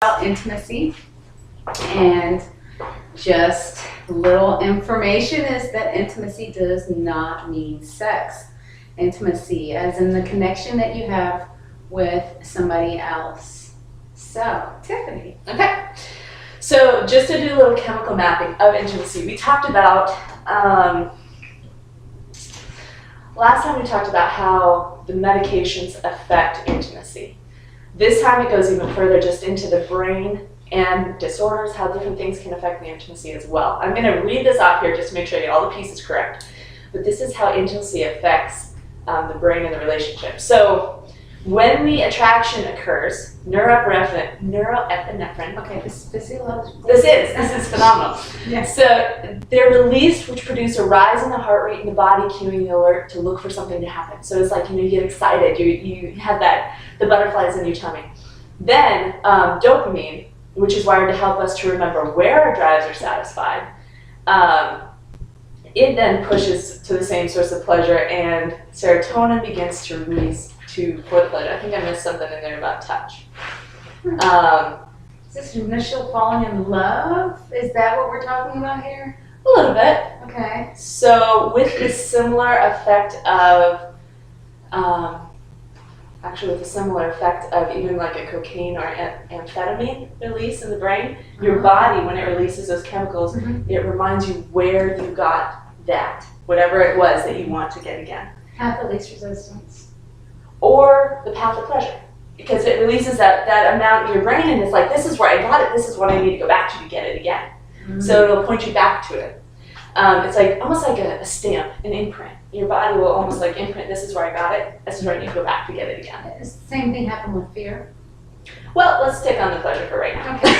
about intimacy, and just little information is that intimacy does not mean sex. Intimacy as in the connection that you have with somebody else. So, Tiffany. Okay. So just to do a little chemical mapping of intimacy, we talked about, last time we talked about how the medications affect intimacy. This time it goes even further just into the brain and disorders, how different things can affect the intimacy as well. I'm going to read this off here just to make sure I get all the pieces correct. But this is how intimacy affects the brain and the relationship. So when the attraction occurs, neuroepinephrine. Okay, this is physiological. This is phenomenal. Yes. So they're released, which produce a rise in the heart rate in the body, cueing the alert to look for something to happen. So it's like, you get excited, you have the butterflies in your tummy. Then dopamine, which is wired to help us to remember where our drives are satisfied, it then pushes to the same source of pleasure, and serotonin begins to release for the pleasure. I think I missed something in there about touch. Is this initial falling in love? Is that what we're talking about here? A little bit. Okay. So with the similar effect of, even like a cocaine or amphetamine release in the brain, your body, when it releases those chemicals, it reminds you where you got that, whatever it was that you want to get again. Path of least resistance. Or the path of pleasure, because it releases that amount in your brain, and it's like, this is where I got it, this is what I need to go back to get it again. So it'll point you back to it. It's like almost like a stamp, an imprint. Your body will almost like imprint, this is where I got it, this is where I need to go back to get it again. Does the same thing happen with fear? Well, let's stick on the pleasure for right now. Okay.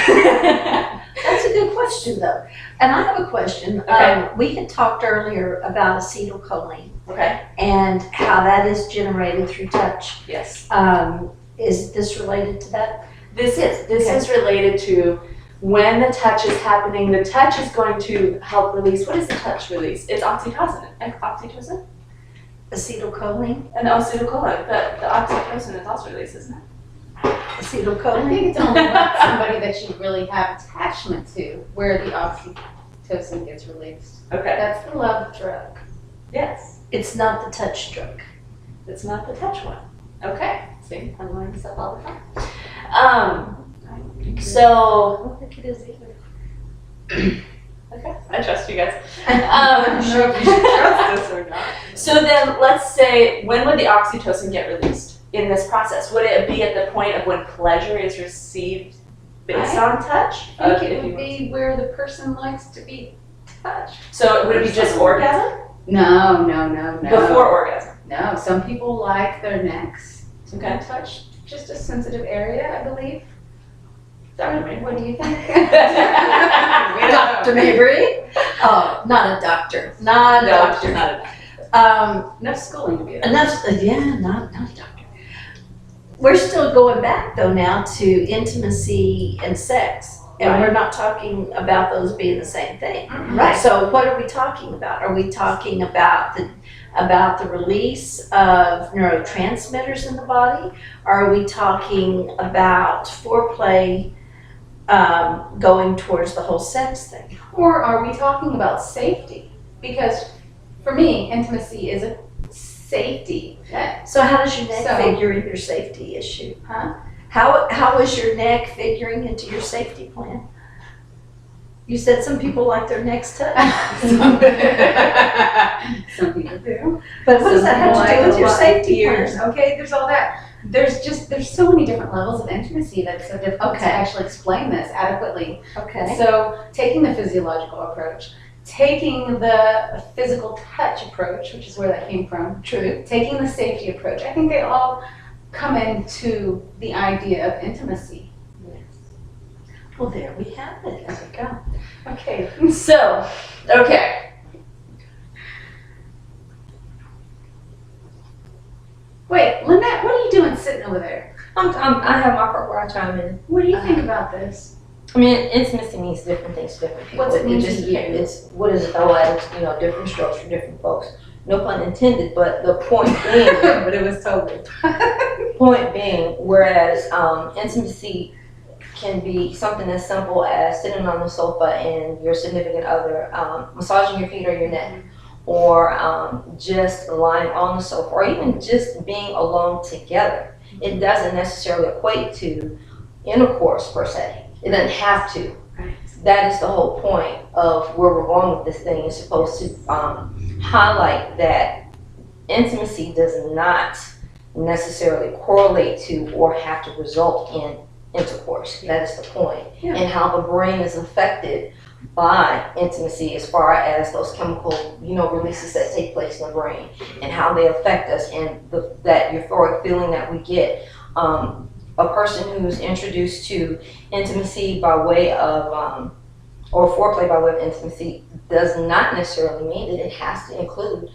That's a good question, though. And I have a question. Okay. We had talked earlier about acetylcholine Okay. and how that is generated through touch. Yes. Is this related to that? This is related to when the touch is happening. The touch is going to help release. What is the touch release? It's oxytocin. Oxytocin? Acetylcholine? And acetylcholine. The oxytocin is also released, isn't it? I Acetylcholine? think it's only about somebody that you really have attachment to where the oxytocin gets released. Okay. That's the love drug. Yes. It's not the touch drug. It's not the touch one. Okay. See, I'm learning stuff all the time. So, I don't think it is either. okay, I trust you guys. I'm not sure if you should trust this or not. So then, let's say, when would the oxytocin get released in this process? Would it be at the point of when pleasure is received based on touch? I think it would be where the person likes to be touched. So would it be just orgasm? No. Before orgasm. No, some people like their necks to be Okay. touched. Just a sensitive area, I believe. Dr. Mabray. What do you think? Dr. Mabray? Oh, not a doctor. Not a No, doctor. she's not Enough schooling to be a doctor. Not a doctor. We're still going back though now to intimacy and sex, and Right. we're not talking about those being the same thing. Right. So what are we talking about? Are we talking about the release of neurotransmitters in the body? Are we talking about foreplay going towards the whole sex thing? Or are we talking about safety? Because for me, intimacy is a safety. So how does your neck So- figure in your safety issue? Huh? How is your neck figuring into your safety plan? You said some people like their necks touched. Some people do. But what does that have Some to do people with your like safety ears. plan? Okay, there's all that. There's so many different levels of intimacy that it's so difficult to Okay. actually explain this adequately. Okay. So taking the physiological approach, taking the physical touch approach, which is where that came from, True. taking the safety approach, I think they all come into the idea of intimacy. Well, there we have it. There we go. Okay. So, okay. Wait, Linette, what are you doing sitting over there? I have my part where I chime in. What do you think about this? I mean, intimacy means different things to different people. What's it mean to just, you? It's what is it though? It's different strokes for different folks. No pun intended, but the point being, But it was totally. point being, whereas intimacy can be something as simple as sitting on the sofa and your significant other massaging your feet or your neck, or just lying on the sofa, or even just being alone together. It doesn't necessarily equate to intercourse per se. It doesn't have to. Right. That is the whole point of where we're going with this thing. It's supposed to highlight that intimacy does not necessarily correlate to or have to result in intercourse. That is the point. Yeah. And how the brain is affected by intimacy as far as those chemical, releases that take place in the brain and how they affect us, and that euphoric feeling that we get. A person who's introduced to intimacy by way of, or foreplay by way of intimacy does not necessarily mean that it has to include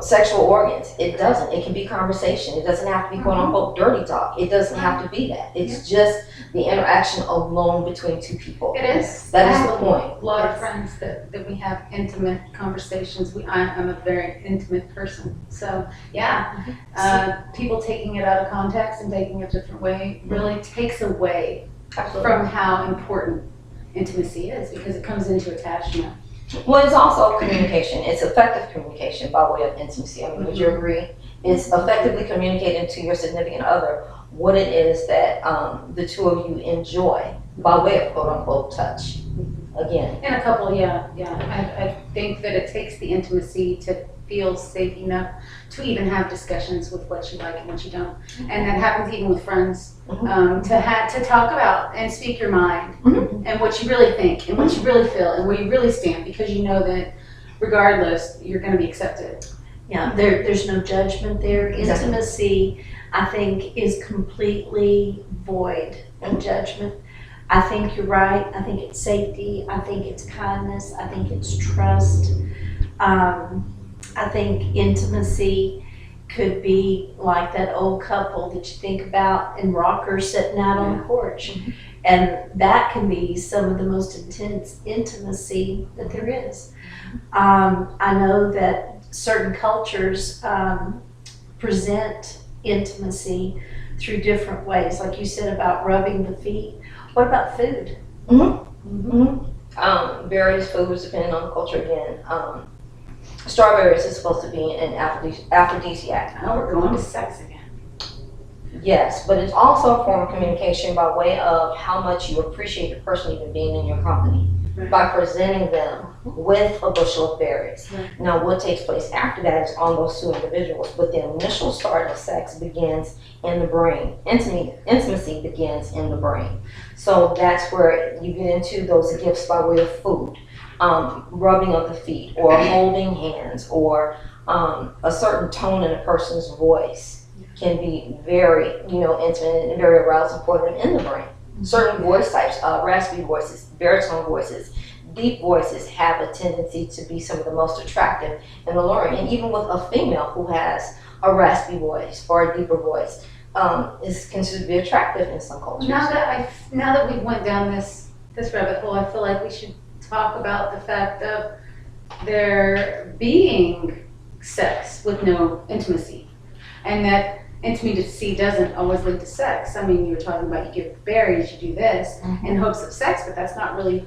sexual organs. It doesn't. It can be conversation. It doesn't have to be quote unquote dirty talk. It doesn't have to be that. It's just the interaction alone between two people. It is. That is the point. A lot of friends that we have intimate conversations. I'm a very intimate person. So yeah, people taking it out of context and taking it a different way really takes away from how important intimacy is, because it comes into attachment. Well, it's also communication. It's effective communication by way of intimacy. I mean, would you agree? It's effectively communicating to your significant other what it is that the two of you enjoy by way of quote unquote touch. Again. And a couple, I think that it takes the intimacy to feel safe enough to even have discussions with what you like and what you don't. And that happens even with friends, to talk about and speak your mind and what you really think and what you really feel and where you really stand, because you know that regardless, you're going to be accepted. Yeah, there's no judgment there. Exactly. Intimacy, I think, is completely void of judgment. I think you're right. I think it's safety. I think it's kindness. I think it's trust. I think intimacy could be like that old couple that you think about in rockers sitting out on the porch. And that can be some of the most intense intimacy that there is. I know that certain cultures present intimacy through different ways, like you said about rubbing the feet. What about food? Various foods depending on the culture again. Strawberries is supposed to be an aphrodisiac. Now we're going to sex again. Yes, but it's also a form of communication by way of how much you appreciate the person even being in your company. By presenting them with a bushel of berries. Now what takes place after that is on those two individuals, but the initial start of sex begins in the brain. Intimacy begins in the brain. So that's where you get into those gifts by way of food, rubbing of the feet, or holding hands, or a certain tone in a person's voice can be very, intimate and very arousing for them in the brain. Certain voice types, raspy voices, baritone voices, deep voices have a tendency to be some of the most attractive and alluring. And even with a female who has a raspy voice or a deeper voice, is considered to be attractive in some cultures. Now that we went down this rabbit hole, I feel like we should talk about the fact of there being sex with no intimacy, and that intimacy doesn't always lead to sex. I mean, you were talking about you give berries, you do this in hopes of sex, but that's not really.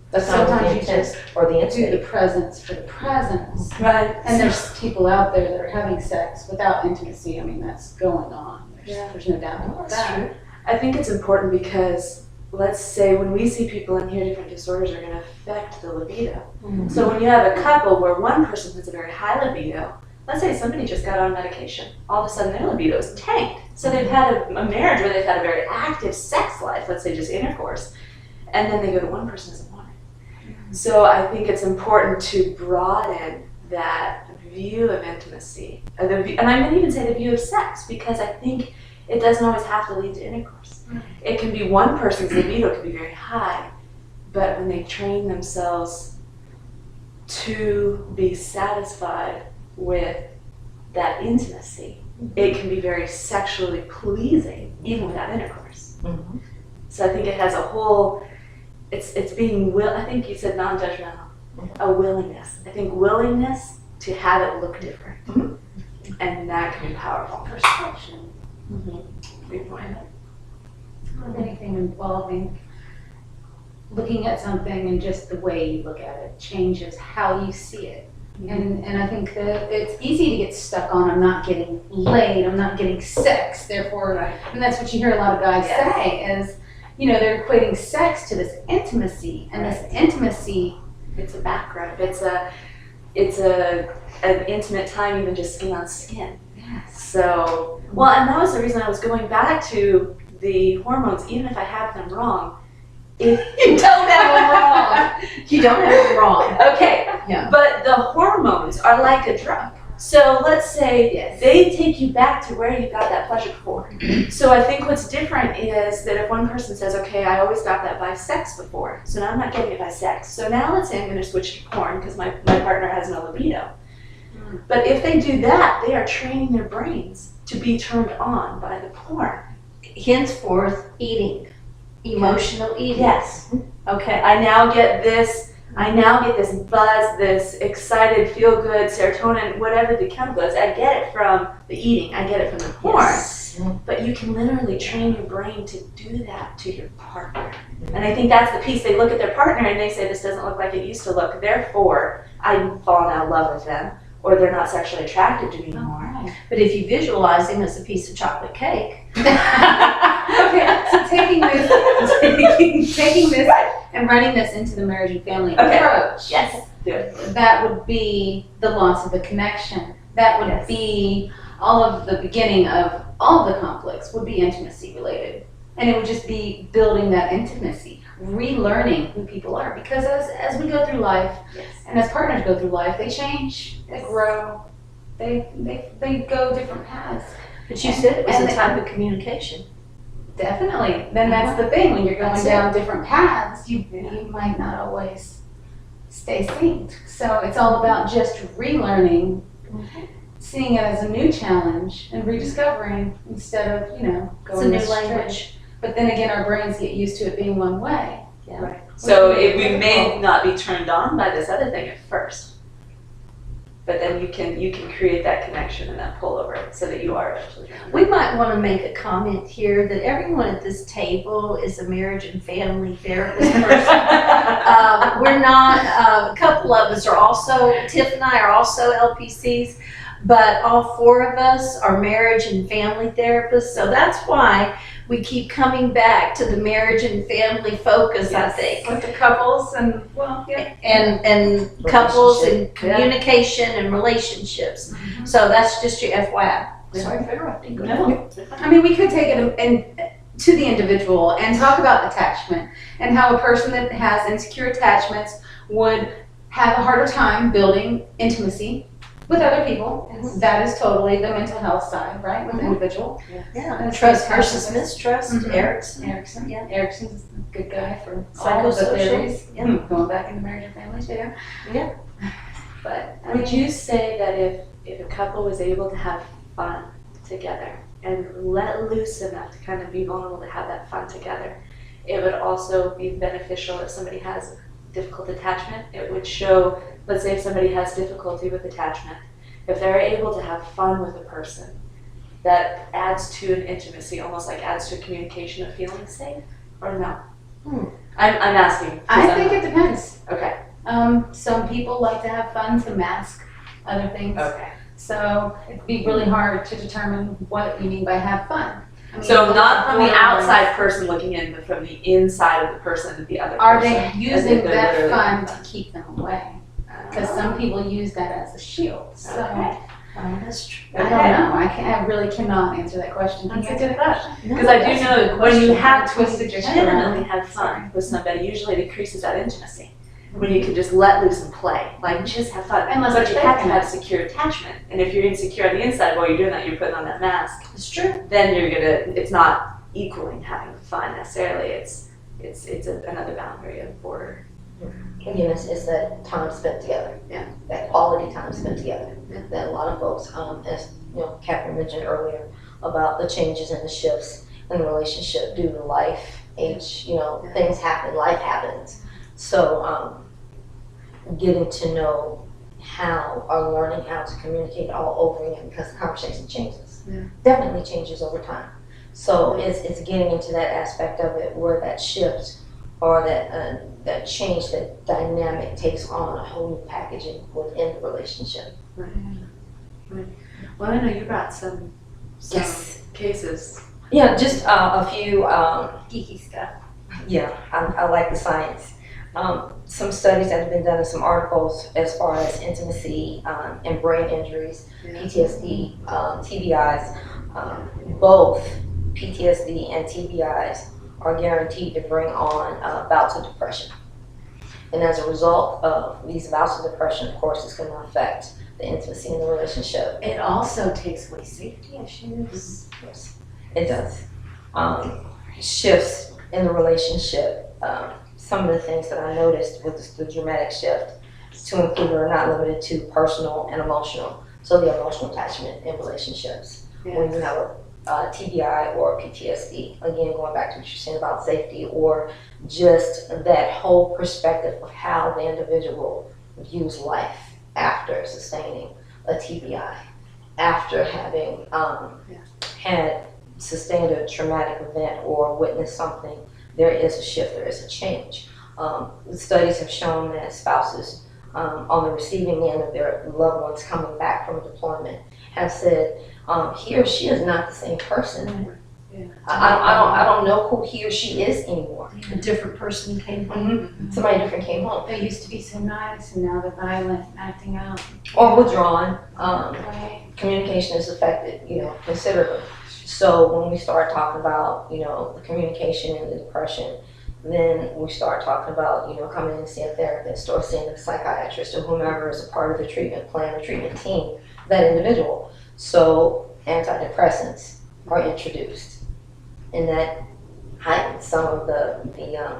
That's not Sometimes the you intent just or the do intimate. the presence for the presence. Right. And there's people out there that are having sex without intimacy. I mean, that's going on. There's no doubt about that. I think it's important because, let's say, when we see people in here, different disorders are going to affect the libido. So when you have a couple where one person has a very high libido, let's say somebody just got on medication, all of a sudden their libido is tanked. So they've had a marriage where they've had a very active sex life, let's say just intercourse, and then they go to one person who doesn't want it. So I think it's important to broaden that view of intimacy, and I might even say the view of sex, because I think it doesn't always have to lead to intercourse. It can be one person's libido can be very high, but when they train themselves to be satisfied with that intimacy, it can be very sexually pleasing, even without intercourse. So I think it has a whole, it's being I think you said non-judgmental, a willingness. I think willingness to have it look different, and that can be powerful. Perception. Good point. Anything involving looking at something and just the way you look at it changes how you see it. And I think that it's easy to get stuck on, I'm not getting laid, I'm not getting sex, therefore, and that's what you hear a lot of guys say is, you know, they're equating sex to this intimacy, and this intimacy. It's a background. It's an intimate time, even just skin on skin. Yes. So, well, and that was the reason I was going back to the hormones, even if I have them wrong. If You don't have them wrong. You don't have them wrong. okay, Yeah. but the hormones are like a drug. So let's say they take you back to where you got that pleasure before. So I think what's different is that if one person says, okay, I always got that by sex before, so now I'm not getting it by sex. So now let's say I'm going to switch to porn because my partner has no libido. But if they do that, they are training their brains to be turned on by the porn. Henceforth, eating. Emotional eating. Yes. Okay. I now get this buzz, this excited, feel good, serotonin, whatever the chemical is. I get it from the eating. I get it from the porn. Yes. But you can literally train your brain to do that to your partner. And I think that's the piece. They look at their partner and they say, this doesn't look like it used to look. Therefore, I'm falling out of love with them. Or they're not sexually attracted to me anymore. But if you visualize him as a piece of chocolate cake. Okay, so taking this and running this into the marriage and family approach. Yes. Do it. That would be the loss of the connection. That would be all of the beginning of all the conflicts would be intimacy related. And it would just be building that intimacy, relearning who people are. Because as we go through life, and as partners go through life, they change, they grow, they go different paths. But you said it was a type of communication. Definitely. Then that's the thing. When you're going down different paths, you might not always stay synced. So it's all about just relearning, seeing it as a new challenge and rediscovering instead of, going It's a this new language. But then again, our brains get used to it being one way. Yeah. Right. So we may not be turned on by this other thing at first. But then you can create that connection and that pull over so that you are eventually turned on. We might want to make a comment here that everyone at this table is a marriage and family therapist person. We're not, a couple of us are also, Tiff and I are also LPCs, but all four of us are marriage and family therapists. So that's why we keep coming back to the marriage and family focus, I think. With the couples and, And couples and communication and relationships. So that's just your FYI. Sorry for interrupting. Go ahead. I mean, we could take it to the individual and talk about attachment and how a person that has insecure attachments would have a harder time building intimacy with other people. That is totally the mental health side, right, with the individual. Yeah, trust versus mistrust, Erickson. Yeah. Erickson's a good guy for all of the Psychosocial. theories. Yeah. Going back into marriage and family too. Yeah. But Would you say that if a couple was able to have fun together and let loose enough to kind of be vulnerable to have that fun together, it would also be beneficial if somebody has difficult attachment? It would show, let's say if somebody has difficulty with attachment, if they're able to have fun with a person, that adds to an intimacy, almost like adds to a communication of feeling safe, or no? I'm asking. I think it depends. Okay. Some people like to have fun to mask other things. Okay. So it'd be really hard to determine what you mean by have fun. I mean, So not from the borderline. outside person looking in, but from the inside of the person, the other Are person. they as using if they're that literally fun having to keep them away? Because some people use that as a shield. So Okay. That's true. I don't know. I really cannot answer that question. Can That's you a answer good that question. No, Because I that's do a know good that when you question. have Twisted your head legitimately around. have fun with somebody, usually it increases that intimacy. When you can just let loose and play, like just have fun. Unless But it's you have to fake. have secure attachment. And if you're insecure on the inside while you're doing that, you're putting on that mask, It's true. then it's not equaling having fun necessarily. It's another boundary of border. Again, it's that time spent together. Yeah. That quality time spent together. That a lot of folks, as Catherine mentioned earlier, about the changes and the shifts in the relationship due to life, age, things happen, life happens. So getting to know how or learning how to communicate all over again, because the conversation changes. Yeah. Definitely changes over time. So it's getting into that aspect of it where that shift or that change, that dynamic takes on a whole new packaging within the relationship. Right. Right. Well, I know you brought some Yes. cases. Yeah, just a few. Geeky stuff. Yeah, I like the science. Some studies that have been done and some articles as far as intimacy and brain injuries, PTSD, TBIs. Both PTSD and TBIs are guaranteed to bring on bouts of depression. And as a result of these bouts of depression, of course, it's going to affect the intimacy in the relationship. It also takes away safety issues. Yes, it does. Shifts in the relationship. Some of the things that I noticed with the dramatic shift to include or not limited to personal and emotional. So the emotional attachment in relationships. When you have a TBI or PTSD, again, going back to what you're saying about safety, or just that whole perspective of how the individual views life after sustaining a TBI, after having had sustained a traumatic event or witnessed something. There is a shift, there is a change. Studies have shown that spouses on the receiving end of their loved ones coming back from deployment have said, he or she is not the same person. Yeah. I don't know who he or she is anymore. A different person came home. Somebody different came home. They used to be so nice, and now they're violent, acting out. Or withdrawn. Right. Communication is affected, considerably. So when we start talking about, the communication and the depression, then we start talking about, coming in and seeing a therapist or seeing a psychiatrist or whomever is a part of the treatment plan or treatment team, that individual. So antidepressants are introduced, and that heightens some of the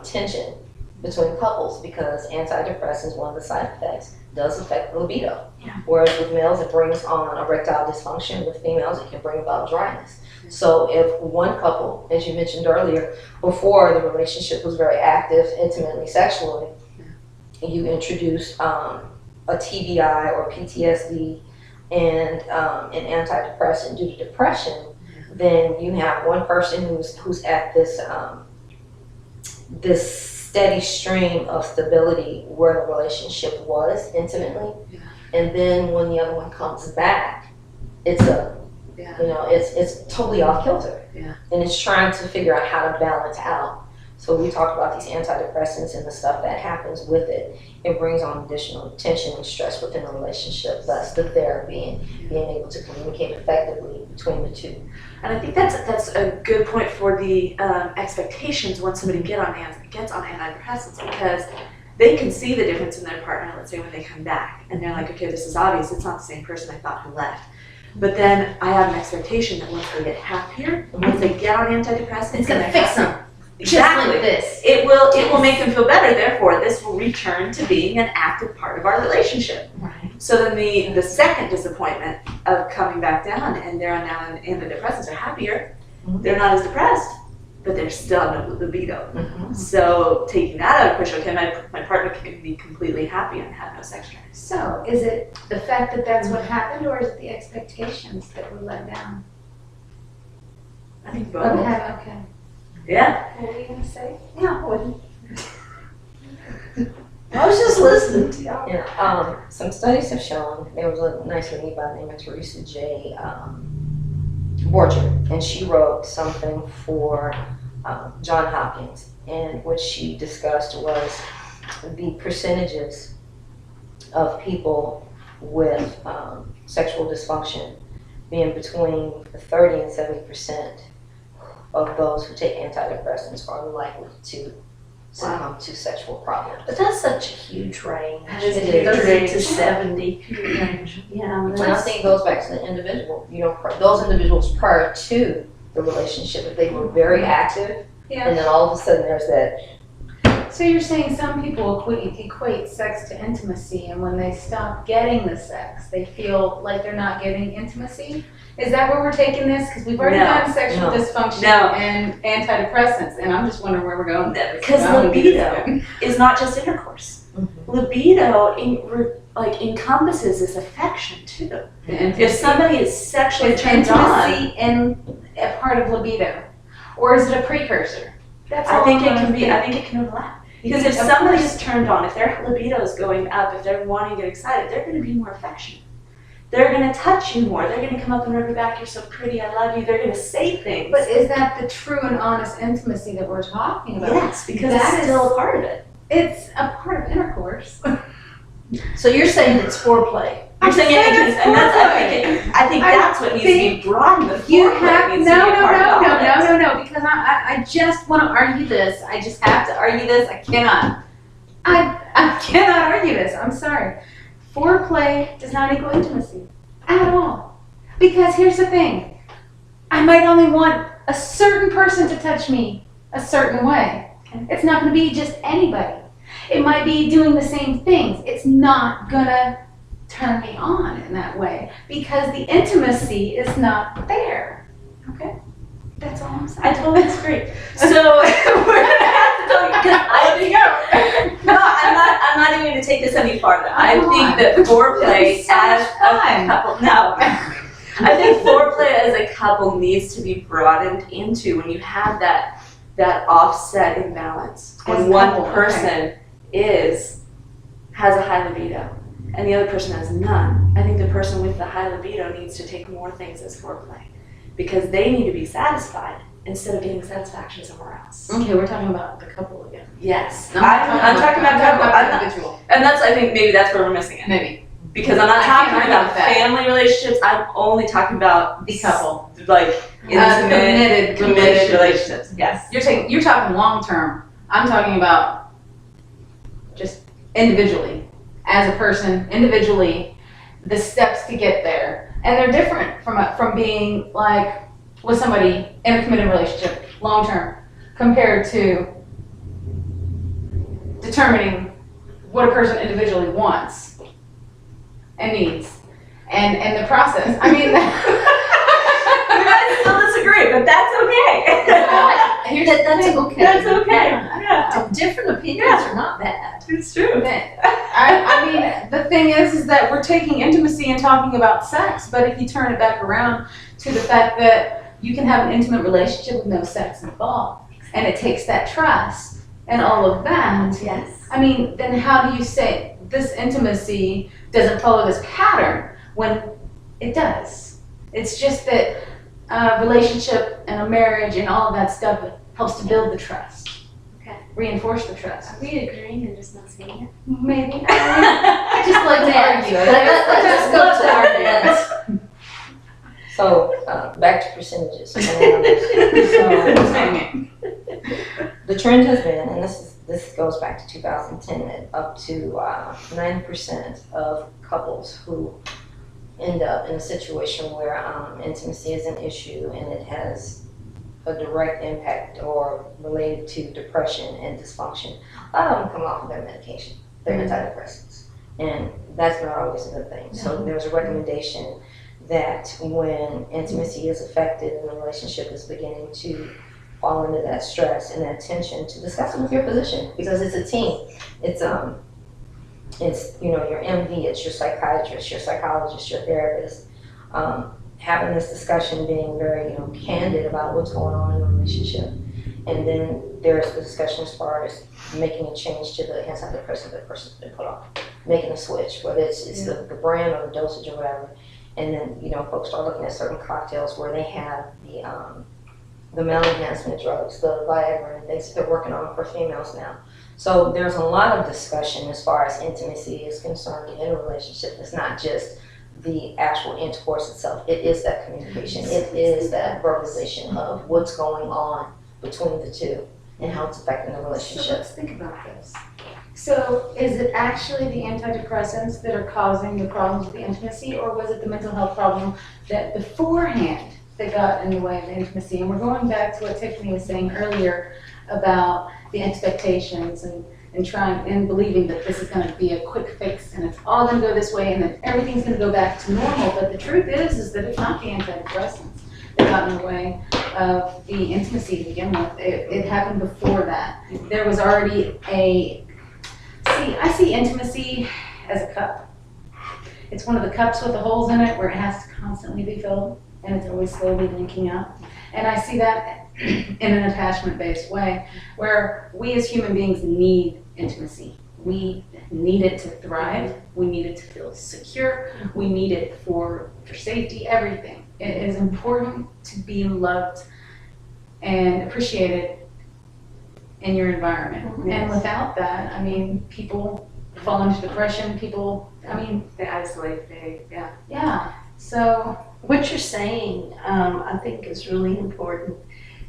tension between couples, because antidepressants, one of the side effects, does affect libido. Yeah. Whereas with males, it brings on erectile dysfunction. With females, it can bring about dryness. So if one couple, as you mentioned earlier, before the relationship was very active, intimately, sexually, you introduce a TBI or PTSD and an antidepressant due to depression, then you have one person who's at this steady stream of stability where the relationship was intimately, and then when the other one comes back, it's it's totally off kilter, and it's trying to figure out how to balance out. So we talked about these antidepressants and the stuff that happens with it. It brings on additional tension and stress within the relationship, thus the therapy and being able to communicate effectively between the two. And I think that's a good point for the expectations when somebody gets on antidepressants, because they can see the difference in their partner, let's say when they come back, and they're like, okay, this is obvious, it's not the same person I thought who left. But then I have an expectation that once they get happier, once they get on antidepressants, It's gonna fix them. Exactly. Just like this. It will make them feel better. Therefore, this will return to being an active part of our relationship. Right. So then the second disappointment of coming back down and they're now on antidepressants are happier. They're not as depressed, but they're still have no libido. So taking that out of the question, okay, my partner can be completely happy and have no sex drive. So, is it the fact that that's what happened, or is it the expectations that were let down? I think both. Okay. Yeah. What were you gonna say? No, I was just listening to y'all. Yeah, some studies have shown, there was a nice lady by the name of Teresa J. Borger, and she wrote something for John Hopkins, and what she discussed was the percentages of people with sexual dysfunction being between 30 and 70% of those who take antidepressants are likely to succumb to sexual problems. But that's such a huge range. That is a huge 30 range. to 70 range. Yeah, And I think it goes back to the individual. Those individuals prior to the relationship, if they were very active, and then all of a sudden there's that. So you're saying some people equate sex to intimacy, and when they stop getting the sex, they feel like they're not getting intimacy? Is that where we're taking this? Because we've already No. done sexual No. dysfunction No. and antidepressants, and I'm just wondering where we're going with this. Because I don't get libido it. is not just intercourse. Libido like encompasses this affection too. The If intimacy. somebody is sexually Is turned on, intimacy in a part of libido, or is it a precursor? That's I all think it I'm can be. thinking. I think it can overlap. Because if Of somebody course. is turned on, if their libido is going up, if they're wanting to get excited, they're going to be more affectionate. They're going to touch you more. They're going to come up and rub your back. You're so pretty. I love you. They're going to say things. But is that the true and honest intimacy that we're talking about? yes, because That it's is- still a part of it. It's a part of intercourse. So you're saying it's foreplay? You're saying it, saying it's and that's, foreplay. I think I that's what needs to be think broadened. The You foreplay have needs no, to be a no, part of no, all no, of it. no, no, because I just want to argue this. I just have to argue this. I cannot. I cannot argue this. I'm sorry. Foreplay does not equal intimacy at all. Because here's the thing. I might only want a certain person to touch me a certain way. It's not going to be just anybody. It might be doing the same things. It's not going to turn me on in that way because the intimacy is not there. Okay? That's all I'm saying. I totally disagree. So we're gonna have to tell you because I'm not even gonna take this any farther. I Come on. think that foreplay It's so as much a fun. couple I think foreplay as a couple needs to be broadened into when you have that offset imbalance. As When a one couple, person has a high libido and the other person has none. I think the person with the high libido needs to take more things as foreplay because they need to be satisfied instead of getting satisfaction somewhere else. Okay, we're talking about the couple again. Yes, I'm I'm talking about couple. I'm not- individual. and that's I think maybe that's where we're missing it Maybe. because I'm not I talking can't argue about with that. family relationships. I'm only talking about The couple. like intimate, committed relationships. Yes. You're talking long term. I'm talking about just individually, as a person, individually, the steps to get there, and they're different from being like with somebody in a committed relationship, long term, compared to determining what a person individually wants and needs, and the process. I mean. We might still disagree, but that's okay. Here's That's the thing. okay. That's okay. Yeah, Different opinions are not bad. it's true. I mean, the thing is that we're taking intimacy and talking about sex, but if you turn it back around to the fact that you can have an intimate relationship with no sex involved, and it takes that trust and all of that, Yes. I mean, then how do you say this intimacy doesn't follow this pattern when it does? It's just that a relationship and a marriage and all of that stuff helps to build the trust. Okay. Reinforce the trust. Are we agreeing and just not saying it? Maybe. I just like to argue. Let's go to our next. So, back to percentages. So, Dang the trend has been, and this goes back to 2010, up to 9% of couples who end up in a situation where intimacy is an issue and it has a direct impact or related to depression and dysfunction. A lot of them come off of their medication, their antidepressants, and that's not always a good thing. So there's a recommendation that when intimacy is affected and the relationship is beginning to fall into that stress and that tension, to discuss it with your physician, because it's a team. It's your MD, it's your psychiatrist, your psychologist, your therapist, having this discussion, being very candid about what's going on in the relationship, and then there's the discussion as far as making a change to the antidepressant that person's been put on, making a switch, whether it's the brand or the dosage or whatever, and then folks start looking at certain cocktails where they have the male enhancement drugs, the Viagra and things that they're working on for females now. So there's a lot of discussion as far as intimacy is concerned in a relationship. It's not just the actual intercourse itself. It is that communication. It is that verbalization of what's going on between the two and how it's affecting the So relationship. let's think about this. So is it actually the antidepressants that are causing the problems with the intimacy, or was it the mental health problem that beforehand that got in the way of the intimacy? And we're going back to what Tiffany was saying earlier about the expectations and trying and believing that this is going to be a quick fix and it's all going to go this way and then everything's going to go back to normal. But the truth is that it's not the antidepressants that got in the way of the intimacy to begin with. It happened before that. There was already I see intimacy as a cup. it's one of the cups with the holes in it where it has to constantly be filled, and it's always slowly leaking out. And I see that in an attachment-based way, where we as human beings need intimacy. We need it to thrive. We need it to feel secure. We need it for safety, everything. It is important to be loved and appreciated in your environment. And without that, I mean, people fall into depression. People, I mean, They isolate, yeah. So What you're saying, I think is really important,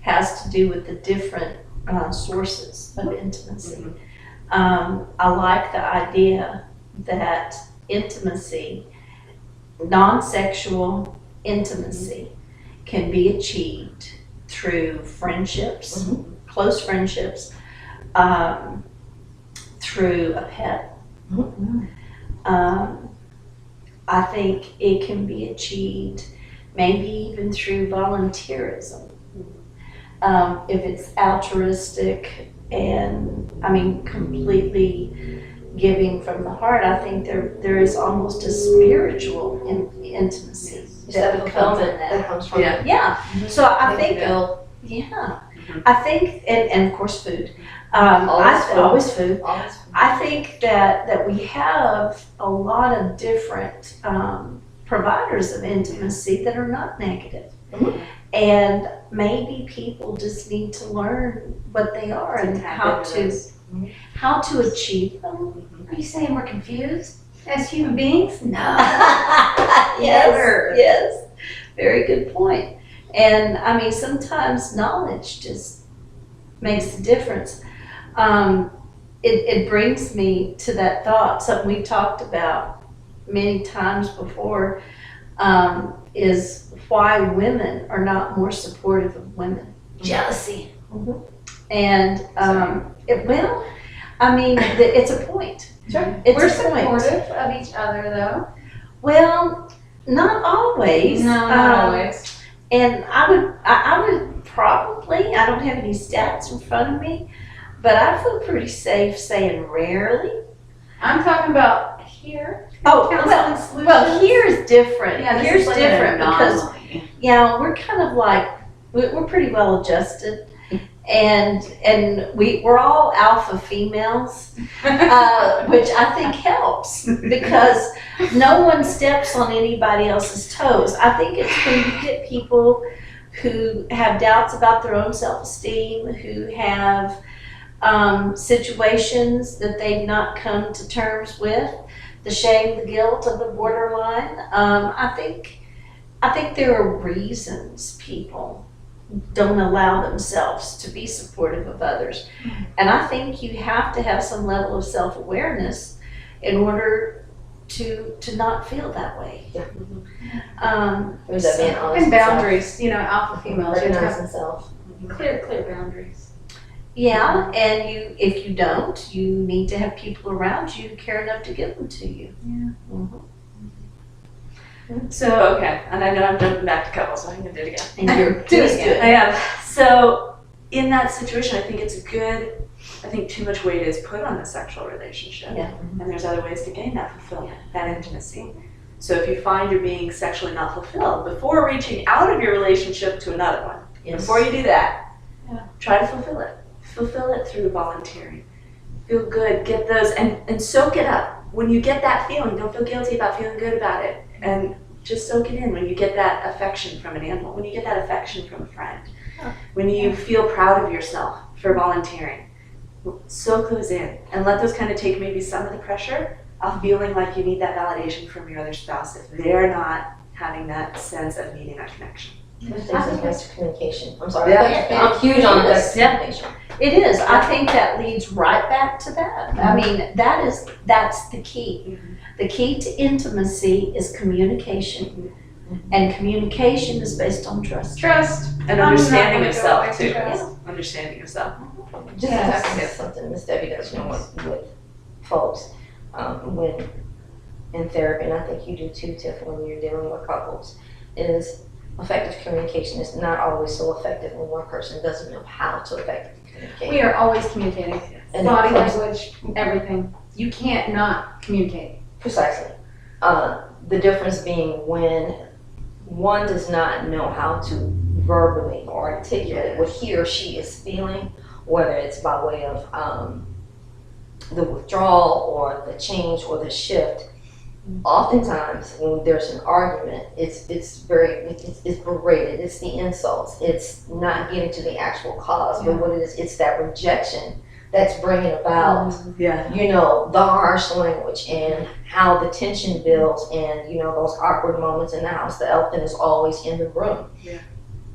has to do with the different sources of intimacy. I like the idea that intimacy, non-sexual intimacy, can be achieved through friendships, close friendships, through a pet. I think it can be achieved maybe even through volunteerism. If it's altruistic and, I mean, completely giving from the heart, I think there is almost a spiritual intimacy that becomes in that comes from Yeah, so I think, Bill. yeah, I think, and of course food. Always food. I think that we have a lot of different providers of intimacy that are not negative. And maybe people just need to learn what they are and how to achieve them. are you saying we're confused as human beings? No. Yes, very good point. And I mean, sometimes knowledge just makes a difference. It brings me to that thought, something we've talked about many times before, is why women are not more supportive of women. Jealousy. And it's a point. Sure. It's We're a point. supportive of each other, though. Well, not always. No, not always. And I would probably, I don't have any stats in front of me, but I feel pretty safe saying rarely. I'm talking about here. Oh, Counseling solutions. well, here's different. Yeah, this Here's is like different an because, anomaly. yeah, we're kind of like, we're pretty well adjusted. And we're all alpha females, which I think helps because no one steps on anybody else's toes. I think it's when you get people who have doubts about their own self-esteem, who have situations that they've not come to terms with, the shame, the guilt of the borderline. I think there are reasons people don't allow themselves to be supportive of others. And I think you have to have some level of self-awareness in order to not feel that way. There's that being honest And with boundaries, alpha females. You Recognize have themselves. clear boundaries. Yeah, and if you don't, you need to have people around you who care enough to give them to you. So, okay, and I know I'm jumping back to couples, so I'm gonna do it again. And you're please do it. I am. So, in that situation, I think it's good. I think too much weight is put on the sexual relationship. Yeah. And there's other ways to gain that fulfillment, that intimacy. So if you find you're being sexually not fulfilled, before reaching out of your relationship to another one, before you do that, try to fulfill it. Fulfill it through volunteering. Feel good, get those, and soak it up. When you get that feeling, don't feel guilty about feeling good about it. And just soak it in when you get that affection from an animal, when you get that affection from a friend, when you feel proud of yourself for volunteering. Soak those in and let those kind of take maybe some of the pressure of feeling like you need that validation from your other spouse if they're not having that sense of needing that connection. Effective communication. I'm sorry. Yeah. I'm huge on effective communication. It is. I think that leads right back to that. I mean, that's the key. The key to intimacy is communication. And communication is based on trust. Trust. And I'm understanding not of gonna go self, away too. from trust. Understanding of self. Just Yeah. to something Miss Debbie does, with folks, when in therapy, and I think you do too, Tiff, when you're dealing with couples, is effective communication is not always so effective when one person doesn't know how to effectively communicate. We are always communicating. And Body it comes- language, everything. You can't not communicate. Precisely. the difference being when one does not know how to verbally or articulate what he or she is feeling, whether it's by way of the withdrawal or the change or the shift. Oftentimes when there's an argument, it's berated, it's the insults, it's not getting to the actual cause, but what it is, it's that rejection that's bringing about, you know, the harsh language and how the tension builds and, you know, those awkward moments in the house. The elephant is always in the room. Yeah.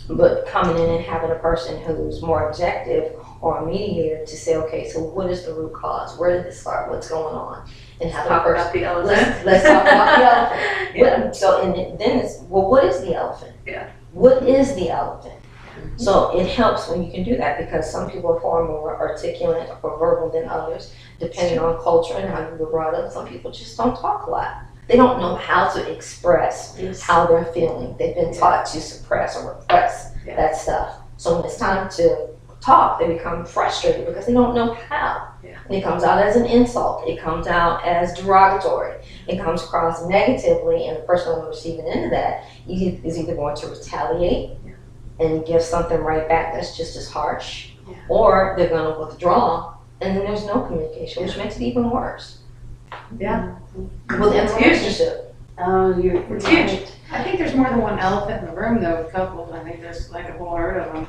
But coming in and having a person who's more objective or a mediator to say, okay, so what is the root cause? Where did this start? What's going on? And have Talk a person, about the elephant. let's talk about the elephant. So, and then it's, well, what is the elephant? Yeah. What is the elephant? So it helps when you can do that, because some people are far more articulate or verbal than others, depending on culture and how you were brought up. Some people just don't talk a lot. They don't know how to express how they're feeling. They've been taught to suppress or repress that stuff. So when it's time to talk, they become frustrated because they don't know how. And it comes out as an insult. It comes out as derogatory. It comes across negatively, and the person on the receiving end of that is either going to retaliate and give something right back that's just as harsh, or they're going to withdraw, and then there's no communication, which makes it even worse. Yeah. Within a relationship. Oh, It's huge. I think there's more than one elephant in the room though with couples. I think there's like a whole herd of them.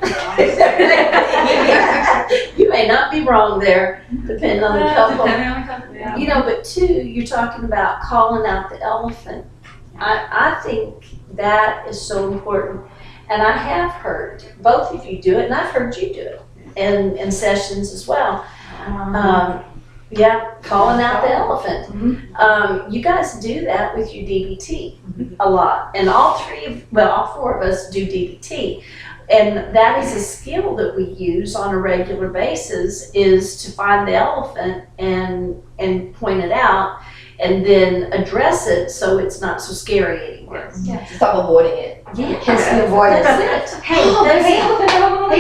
You may not be wrong there, depending on the couple. Depending on the couple, yeah. You know, but two, you're talking about calling out the elephant. I think that is so important. And I have heard both of you do it, and I've heard you do it in sessions as well. Calling out the elephant. You guys do that with your DBT a lot. And all four of us do DBT. And that is a skill that we use on a regular basis, is to find the elephant and point it out and then address it so it's not so scary anymore. Stop avoiding it. Yeah. Hence the avoidance. That's it. Hey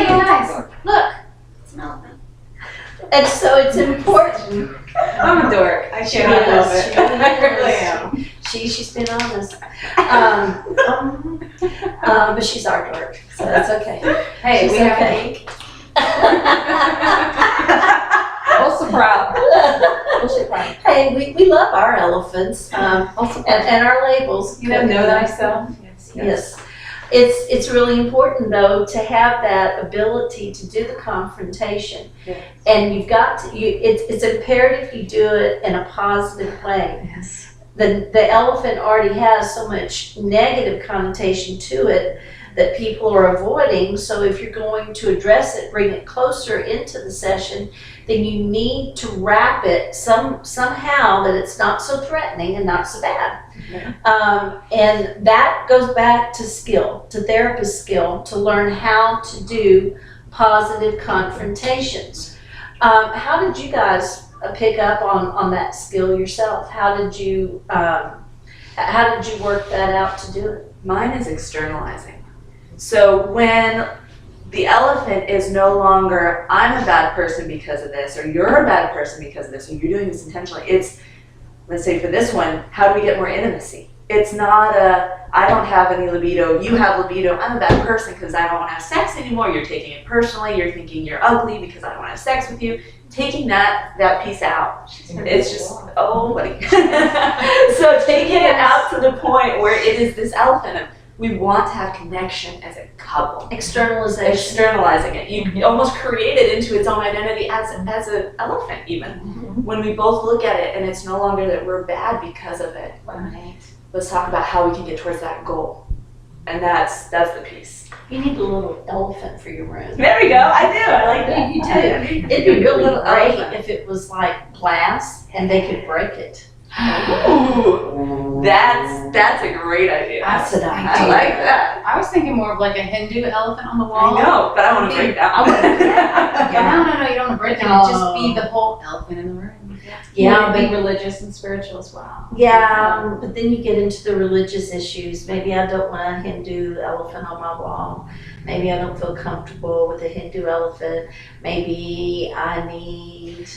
guys, look, it's an elephant. And so it's important. I'm a dork. I share that a little bit. I really am. She's been honest. But she's our dork, so that's okay. Hey, She's we have okay. Also proud. Hey, we love our elephants, and our labels. You know thyself. Yes. It's really important though to have that ability to do the confrontation, and you've got to. It's imperative you do it in a positive way. Yes. The elephant already has so much negative connotation to it that people are avoiding. So if you're going to address it, bring it closer into the session, then you need to wrap it somehow that it's not so threatening and not so bad. And that goes back to skill, to therapist skill, to learn how to do positive confrontations. How did you guys pick up on that skill yourself? How did you work that out to do it? Mine is externalizing. So when the elephant is no longer, I'm a bad person because of this, or you're a bad person because of this, or you're doing this intentionally. It's, let's say for this one, how do we get more intimacy? It's not I don't have any libido, you have libido, I'm a bad person because I don't want to have sex anymore. You're taking it personally, you're thinking you're ugly because I don't want to have sex with you. Taking that piece out, it's just, oh buddy. So taking it out to the point where it is this elephant of, we want to have connection as a couple. Externalization. Externalizing it. You almost create it into its own identity as an elephant even. When we both look at it and it's no longer that we're bad because of it. Right. Let's talk about how we can get towards that goal. And that's the piece. You need a little elephant for your room. There we go. I do. I like that. You do. It'd be really great if it was like glass and they could break it. Ooh, that's a great idea. That's an I idea. like that. I was thinking more of like a Hindu elephant on the wall. I know, but I want to break that one. No, you don't want to break it. It'd just be the whole elephant in the room. Yeah, be but religious and spiritual as well. yeah, but then you get into the religious issues. Maybe I don't want a Hindu elephant on my wall. Maybe I don't feel comfortable with a Hindu elephant. Maybe I need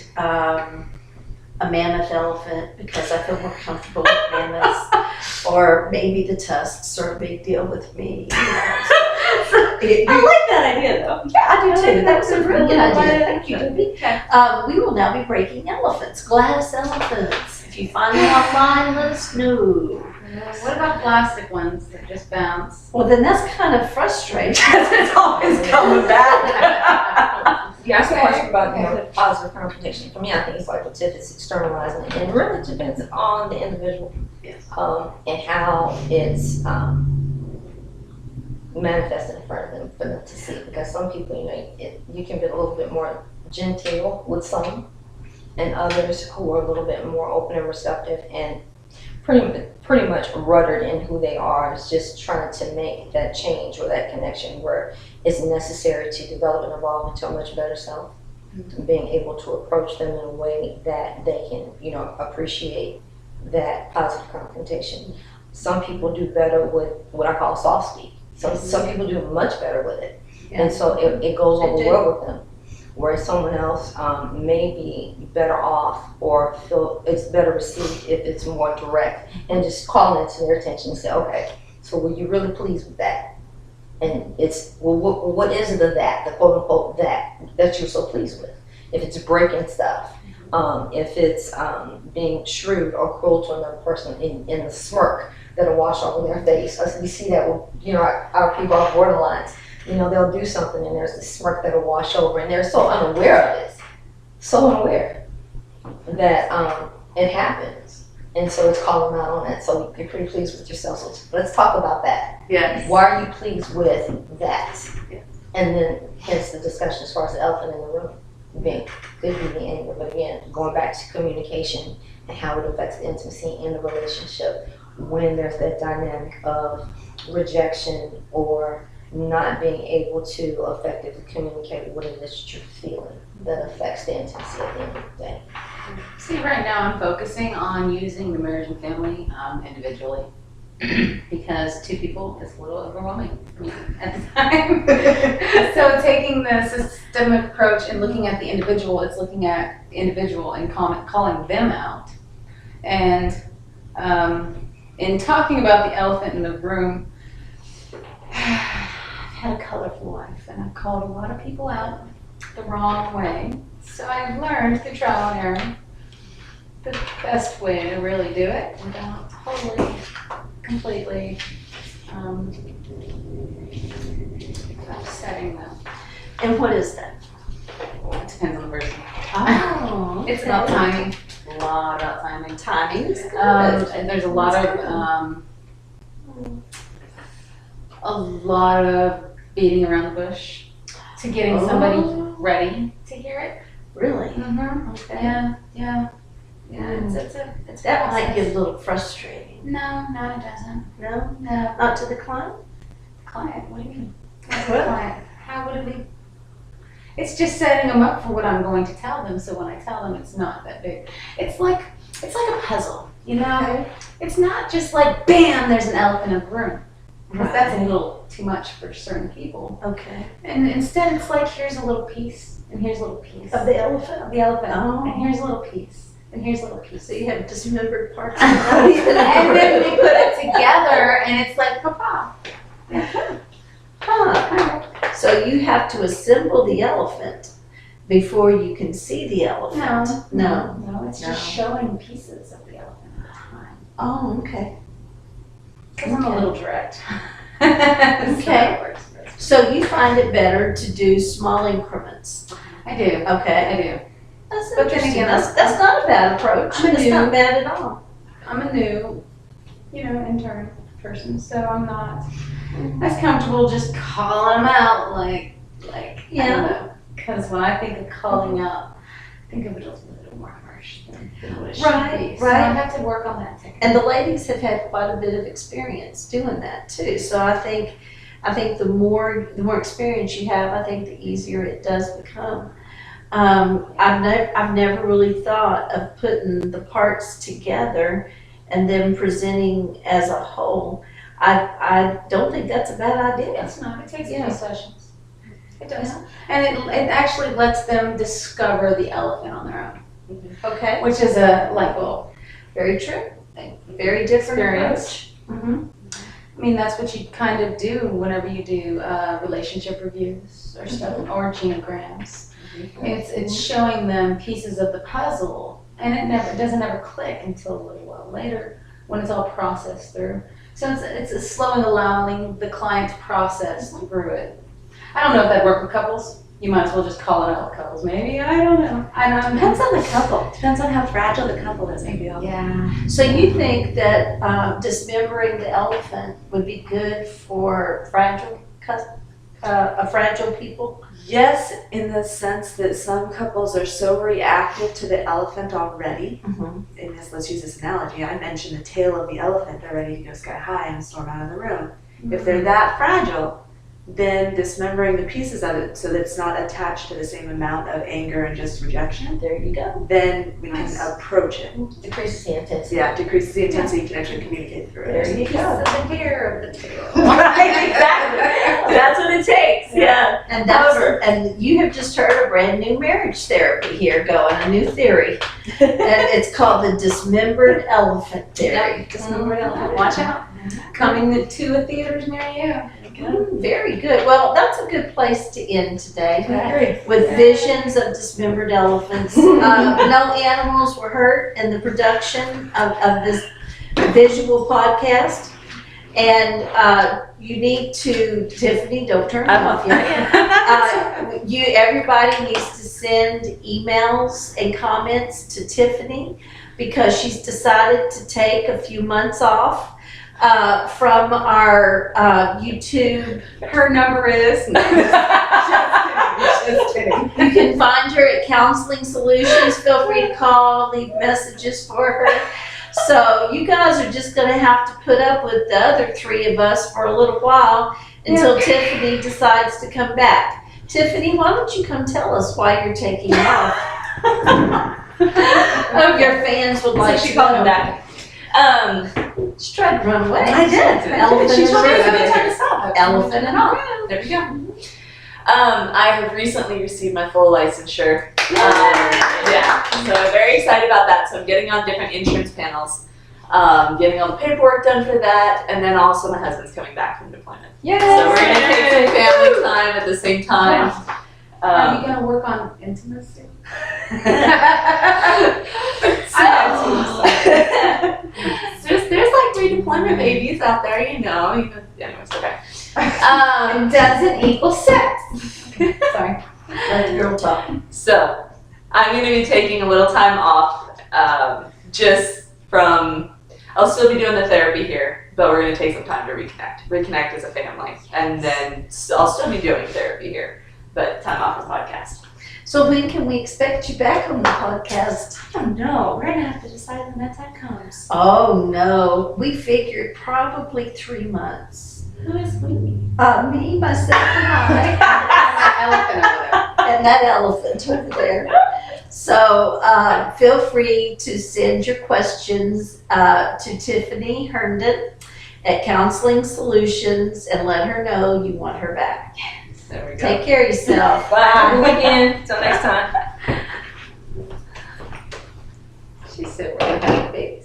a mammoth elephant because I feel more comfortable with mammoths, or maybe the tusks are a big deal with me. I like that idea though. Yeah, I do too. That was a really good idea. Thank you, Debbie. We will now be breaking elephants, glass elephants. If you find them online, let us know. What about plastic ones that just bounce? Well, then that's kind of frustrating because it's always coming back. You asked a question about positive confrontation. For me, I think it's like what Tiff is externalizing, and it really depends on the individual. Yes. And how it's manifested in front of them for them to see. Because some people, you can be a little bit more genteel with some, and others who are a little bit more open and receptive and pretty much ruddered in who they are, is just trying to make that change or that connection where it's necessary to develop and evolve into a much better self. Being able to approach them in a way that they can, appreciate that positive confrontation. Some people do better with what I call soft speak. So some people do much better with it. And so it goes over well with them. Whereas someone else may be better off or feel it's better received if it's more direct and just calling it to their attention and say, okay, so were you really pleased with that? And it's, well, what is it of that, the quote unquote that you're so pleased with? If it's breaking stuff, if it's being shrewd or cruel to another person in the smirk that'll wash over their face. We see that with, our people on borderlines. They'll do something and there's this smirk that'll wash over, and they're so unaware of it, so unaware that it happens. And so it's calling them out on that. So you're pretty pleased with yourself. So let's talk about that. Yes. Why are you pleased with that? Yes. And then hence the discussion as far as the elephant in the room could be the anger. But again, going back to communication and how it affects the intimacy in the relationship when there's that dynamic of rejection or not being able to effectively communicate what it is that you're feeling that affects the intimacy at the end of the day. See, right now I'm focusing on using the marriage and family individually because two people is a little overwhelming for me at the time. So taking the systemic approach and looking at the individual, it's looking at the individual and calling them out. And in talking about the elephant in the room, I've had a colorful life and I've called a lot of people out the wrong way. So I've learned through trial and error the best way to really do it without totally, completely upsetting them. And what is that? It depends on the person. Oh, It's about timing. A lot about timing. Timing is good. And there's a lot of beating around the bush to getting somebody ready to hear it. Really? Mm-hmm. Okay. Yeah. It's That might process. get a little frustrating. No, it doesn't. No? No. Not to the client? Client, what do you mean? What? Client. How would it be? It's just setting them up for what I'm going to tell them, so when I tell them it's not that big. It's like a puzzle, Okay. It's not just like, bam, there's an elephant in the room. Because that's a Right. little too much for certain people. Okay. And instead it's like, here's a little piece, and here's a little piece. Of the elephant? Of the elephant. Oh. And here's a little piece, and here's a little piece. So you have dismembered parts of And the then we put it together, and it's like, papa. Huh. So you have to assemble the elephant before you can see the elephant? No, it's No. just showing pieces of the elephant at a time. Oh, okay. Because I'm a Okay. little direct. Okay. So that works best. So you find it better to do small increments? I do. Okay. I do. That's But then interesting. again, That's not a bad approach. I'm a It's new- not bad at all. I'm a new, intern person, so I'm not as comfortable just calling them out like I Yeah. don't know. Because when I think of calling out, I think of it as a little more harsh than what it should Right, be. So right. I have to work on that technique. And the ladies have had quite a bit of experience doing that too. So I think the more experience you have, I think the easier it does become. I've never really thought of putting the parts together and then presenting as a whole. I don't think that's a bad idea. It's not. It takes a Yeah. few sessions. It does. And it actually lets them discover the elephant on their own. Okay, which is a light bulb. very true. Very different Experience. approach. I mean, that's what you kind of do whenever you do relationship reviews or stuff, or genograms. It's showing them pieces of the puzzle, and it doesn't ever click until a little while later when it's all processed through. So it's a slowing, allowing the client to process through it. I don't know if that'd work with couples. You might as well just call it out with couples, maybe. I don't know. Depends on the couple. Depends on how fragile the couple is, maybe. Yeah. So you think that dismembering the elephant would be good for fragile people? Yes, in the sense that some couples are so reactive to the elephant already. And let's use this analogy. I mentioned the tail of the elephant. They're ready to go sky high and storm out of the room. If they're that fragile, then dismembering the pieces of it so that it's not attached to the same amount of anger and just rejection, There you go. then we can approach it. Decreases the intensity. Yeah, decreases the intensity, you can actually communicate through it. There you go. The hair of the tail. Right, exactly. That's what it takes. Yeah. And and you have just heard a brand new marriage therapy here going, a new theory. And it's called the dismembered elephant theory. Dismembered elephant. Watch out. Coming to a theaters near you. Very good. Well, that's a good place to end today. Great. With visions of dismembered elephants. No animals were hurt in the production of this visual podcast. And you need to, Tiffany, don't turn it off yet. Everybody needs to send emails and comments to Tiffany because she's decided to take a few months off from our YouTube. Her number is. Just kidding. You can find her at Counseling Solutions. Feel free to call, leave messages for her. So you guys are just going to have to put up with the other three of us for a little while until Tiffany decides to come back. Tiffany, why don't you come tell us why you're taking off? Oh, your fans would like So she to called know. me back. She tried to run away. I did. Elephant She and told me it was a all. good time to stop. Elephant and all. There we go. I have recently received my full licensure. Yeah, so I'm very excited about that. So I'm getting on different insurance panels, getting all the paperwork done for that, and then also my husband's coming back from deployment. Yes. So we're gonna take some family time at the same time. Are you gonna work on intimacy? There's like redeployment babies out there, anyways, okay. It doesn't equal sex. Sorry. Let the girl talk. So I'm going to be taking a little time off, I'll still be doing the therapy here, but we're going to take some time to reconnect as a family, and then I'll still be doing therapy here, but time off the podcast. So when can we expect you back on the podcast? I don't know. We're gonna have to decide when that time comes. Oh no, we figured probably 3 months. Who is we? Me, myself, and I, Elephant over there. and that elephant over there. So feel free to send your questions to Tiffany Herndon at Counseling Solutions and let her know you want her back. There we go. Take care of yourself. Bye. Have a good weekend. Until next time. She's so really happy.